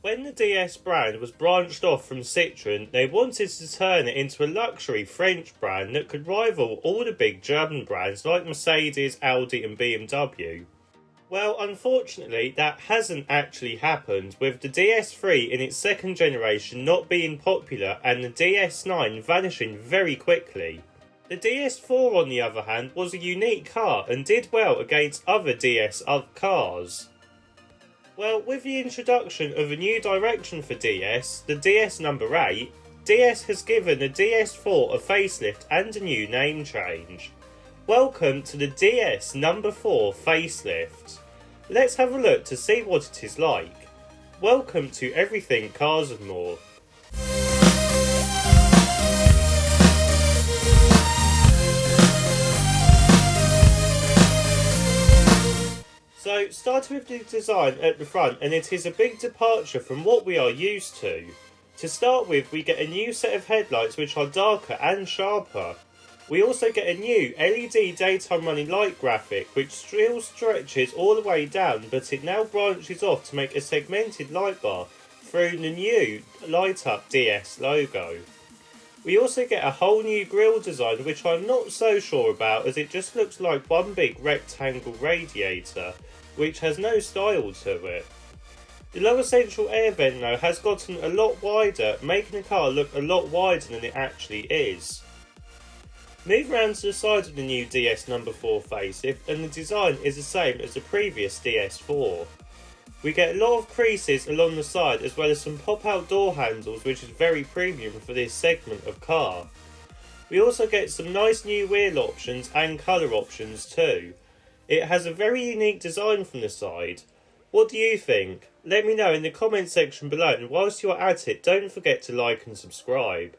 When the DS brand was branched off from Citroën, they wanted to turn it into a luxury French brand that could rival all the big German brands like Mercedes, Audi and BMW. Well, unfortunately, that hasn't actually happened, with the DS3 in its second generation not being popular and the DS9 vanishing very quickly. The DS4, on the other hand, was a unique car and did well against other DS cars. Well, with the introduction of a new direction for DS, the DS number 8, DS has given the DS4 a facelift and a new name change. Welcome to the DS number 4 Facelift. Let's have a look to see what it is like. Welcome to Everything Cars and More. So, starting with the design at the front, and it is a big departure from what we are used to. To start with, we get a new set of headlights which are darker and sharper. We also get a new LED daytime running light graphic which still stretches all the way down, but it now branches off to make a segmented light bar through the new light up DS logo. We also get a whole new grille design which I'm not so sure about, as it just looks like one big rectangle radiator which has no style to it. The lower central air vent though has gotten a lot wider, making the car look a lot wider than it actually is. Move around to the side of the new DS number 4 facelift and the design is the same as the previous DS4. We get a lot of creases along the side as well as some pop-out door handles, which is very premium for this segment of car. We also get some nice new wheel options and colour options too. It has a very unique design from the side. What do you think? Let me know in the comment section below, and whilst you are at it, don't forget to like and subscribe.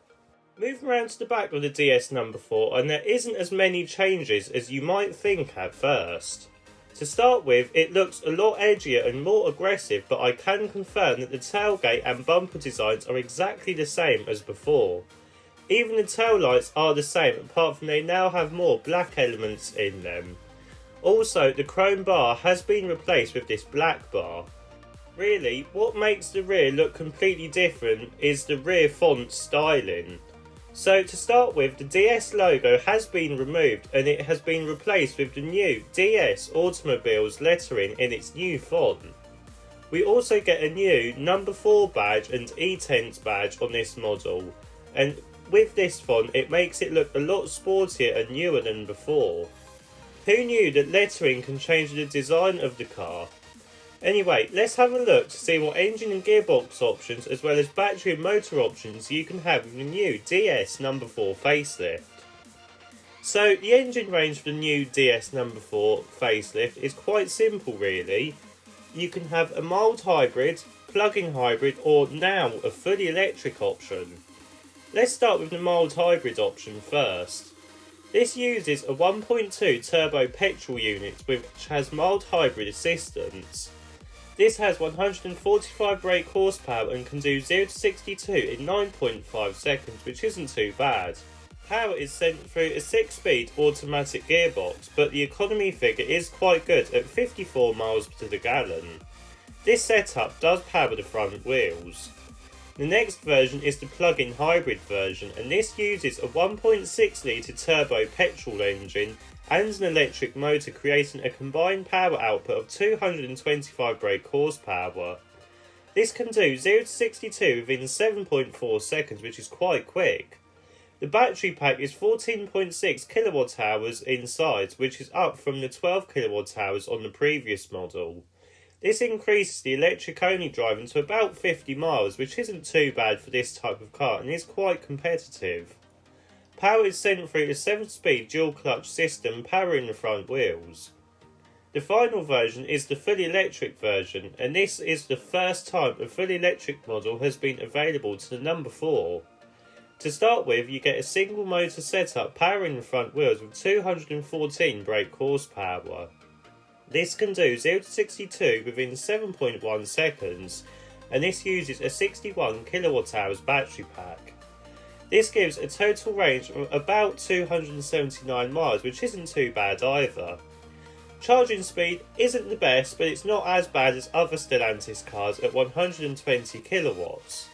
Moving around to the back of the DS number 4, and there isn't as many changes as you might think at first. To start with, it looks a lot edgier and more aggressive, but I can confirm that the tailgate and bumper designs are exactly the same as before. Even the tail lights are the same, apart from they now have more black elements in them. Also, the chrome bar has been replaced with this black bar. Really, what makes the rear look completely different is the rear font styling. So to start with, the DS logo has been removed and it has been replaced with the new DS Automobiles lettering in its new font. We also get a new number 4 badge and E-Tents badge on this model, and with this font it makes it look a lot sportier and newer than before. Who knew that lettering can change the design of the car? Anyway, let's have a look to see what engine and gearbox options as well as battery and motor options you can have with the new DS number 4 facelift. So the engine range for the new DS number 4 facelift is quite simple really. You can have a mild hybrid, plug-in hybrid or now a fully electric option. Let's start with the mild hybrid option first. This uses a 1.2 turbo petrol unit which has mild hybrid assistance. This has 145 brake horsepower and can do 0 to 62 in 9.5 seconds, which isn't too bad. Power is sent through a 6-speed automatic gearbox, but the economy figure is quite good at 54 miles to the gallon. This setup does power the front wheels. The next version is the plug-in hybrid version, and this uses a 1.6 litre turbo petrol engine and an electric motor, creating a combined power output of 225 brake horsepower. This can do 0 to 62 within 7.4 seconds, which is quite quick. The battery pack is 14.6 kilowatt hours in size, which is up from the 12 kilowatt hours on the previous model. This increases the electric only driving to about 50 miles, which isn't too bad for this type of car and is quite competitive. Power is sent through a 7-speed dual clutch system powering the front wheels. The final version is the fully electric version, and this is the first time a fully electric model has been available to the number 4. To start with, you get a single motor setup powering the front wheels with 214 brake horsepower. This can do 0 to 62 within 7.1 seconds, and this uses a 61 kWh battery pack. This gives a total range of about 279 miles, which isn't too bad either. Charging speed isn't the best, but it's not as bad as other Stellantis cars at 120 kilowatts.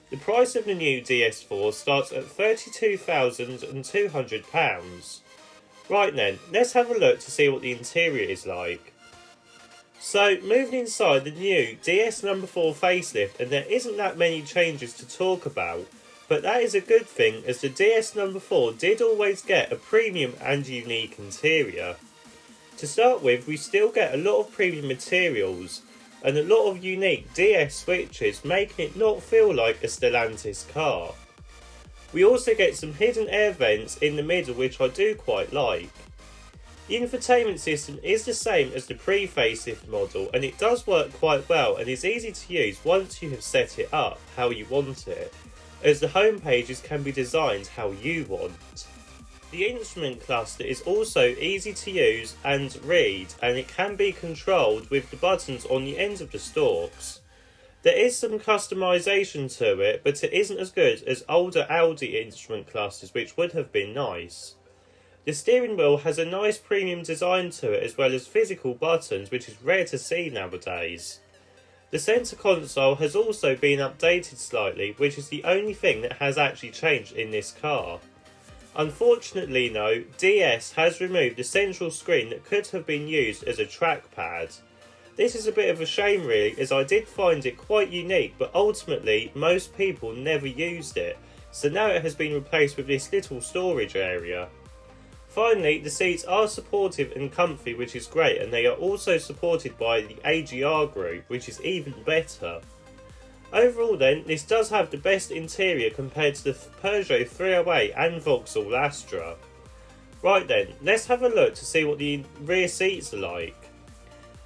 The price of the new DS4 starts at £32,200. Right then, let's have a look to see what the interior is like. So, moving inside the new DS No4 Facelift, and there isn't that many changes to talk about, but that is a good thing as the DS No4 did always get a premium and unique interior. To start with, we still get a lot of premium materials and a lot of unique DS switches, making it not feel like a Stellantis car. We also get some hidden air vents in the middle, which I do quite like. The infotainment system is the same as the pre-facelift model, and it does work quite well and is easy to use once you have set it up how you want it, as the home pages can be designed how you want. The instrument cluster is also easy to use and read, and it can be controlled with the buttons on the ends of the stalks. There is some customization to it, but it isn't as good as older Audi instrument clusters, which would have been nice. The steering wheel has a nice premium design to it, as well as physical buttons, which is rare to see nowadays. The centre console has also been updated slightly, which is the only thing that has actually changed in this car. Unfortunately though, DS has removed the central screen that could have been used as a trackpad. This is a bit of a shame really, as I did find it quite unique, but ultimately most people never used it, so now it has been replaced with this little storage area. Finally, the seats are supportive and comfy, which is great, and they are also supported by the AGR group, which is even better. Overall then, this does have the best interior compared to the Peugeot 308 and Vauxhall Astra. Right then, let's have a look to see what the rear seats are like.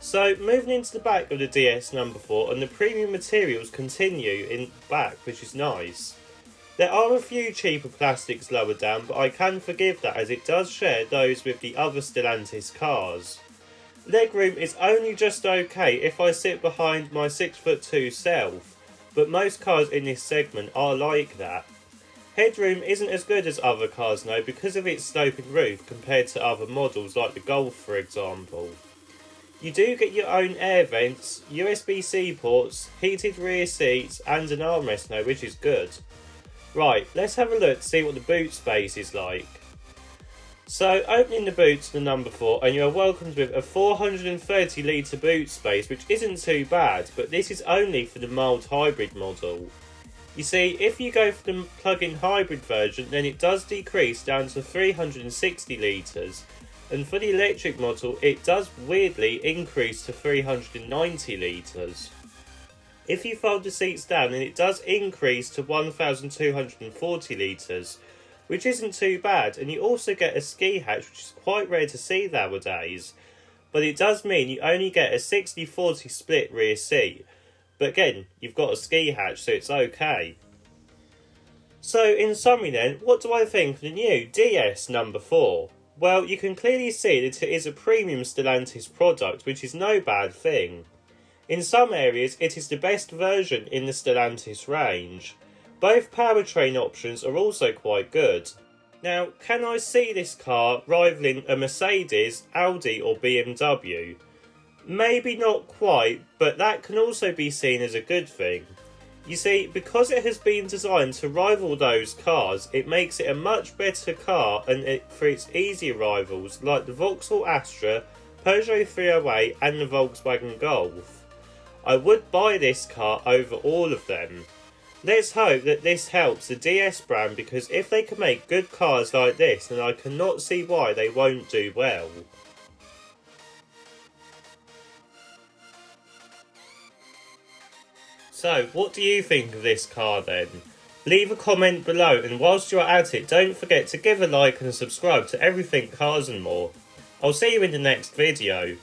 So, moving into the back of the DS No4, and the premium materials continue in back, which is nice. There are a few cheaper plastics lower down, but I can forgive that as it does share those with the other Stellantis cars. Legroom is only just okay if I sit behind my 6'2" self, but most cars in this segment are like that. Headroom isn't as good as other cars though because of its sloping roof compared to other models like the Golf for example. You do get your own air vents, USB-C ports, heated rear seats and an armrest now, which is good. Right, let's have a look to see what the boot space is like. So, opening the boot to the No4, and you are welcomed with a 430 litre boot space, which isn't too bad, but this is only for the mild hybrid model. You see, if you go for the plug-in hybrid version, then it does decrease down to 360 litres, and for the electric model, it does weirdly increase to 390 litres. If you fold the seats down, then it does increase to 1,240 litres, which isn't too bad, and you also get a ski hatch, which is quite rare to see nowadays, but it does mean you only get a 60-40 split rear seat, but again, you've got a ski hatch, so it's okay. So in summary then, what do I think of the new DS No4? Well, you can clearly see that it is a premium Stellantis product, which is no bad thing. In some areas, it is the best version in the Stellantis range. Both powertrain options are also quite good. Now, can I see this car rivaling a Mercedes, Audi or BMW? Maybe not quite, but that can also be seen as a good thing. You see, because it has been designed to rival those cars, it makes it a much better car for its easier rivals like the Vauxhall Astra, Peugeot 308 and the Volkswagen Golf. I would buy this car over all of them. Let's hope that this helps the DS brand, because if they can make good cars like this, then I cannot see why they won't do well. So, what do you think of this car then? Leave a comment below, and whilst you're at it, don't forget to give a like and subscribe to Everything Cars and More. I'll see you in the next video.